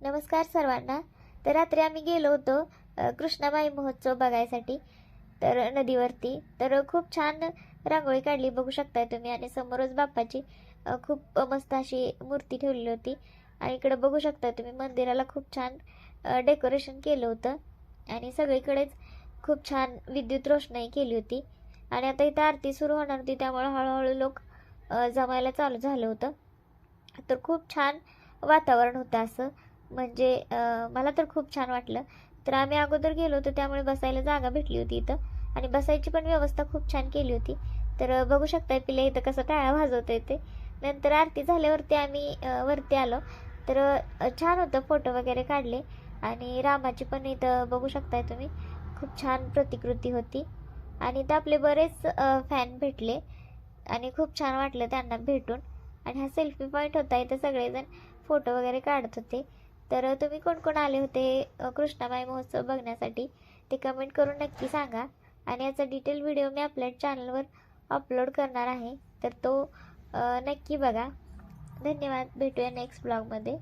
नमस्कार सर्वांना. तर रात्री आम्ही गेलो होतो कृष्णाबाई महोत्सव बघायसाठी. तर नदीवरती तर खूप छान रांगोळी काढली बघू शकताय तुम्ही. आणि समोरच बाप्पाची खूप मस्त अशी मूर्ती ठेवलेली होती. आणि इकडे बघू शकता तुम्ही मंदिराला खूप छान डेकोरेशन केलं होतं. आणि सगळीकडेच खूप छान विद्युत रोषणाई केली होती. आणि आता इथं आरती सुरू होणार होती, त्यामुळे हळूहळू लोक जमायला चालू झालं होतं. तर खूप छान वातावरण होतं असं. म्हणजे मला तर खूप छान वाटलं. तर आम्ही अगोदर गेलो होतो, त्यामुळे बसायला जागा भेटली होती इथं. आणि बसायची पण व्यवस्था खूप छान केली होती. तर बघू शकताय पिले इथं कसं टाळ्या वाजवता येते. नंतर आरती झाल्यावरती आम्ही वरती आलो. तर छान होतं, फोटो वगैरे काढले. आणि रामाची पण इथं बघू शकताय तुम्ही खूप छान प्रतिकृती होती. आणि इथं आपले बरेच फॅन भेटले आणि खूप छान वाटलं त्यांना भेटून. आणि हा सेल्फी पॉईंट होता, इथं सगळेजण फोटो वगैरे काढत होते. तर तुम्ही कोण कोण आले होते कृष्णाबाई महोत्सव बघण्यासाठी ते कमेंट करून नक्की सांगा. आणि याचा डिटेल व्हिडिओ मी आपल्या चॅनलवर अपलोड करणार आहे, तर तो नक्की बघा. धन्यवाद. भेटूया नेक्स्ट ब्लॉगमध्ये.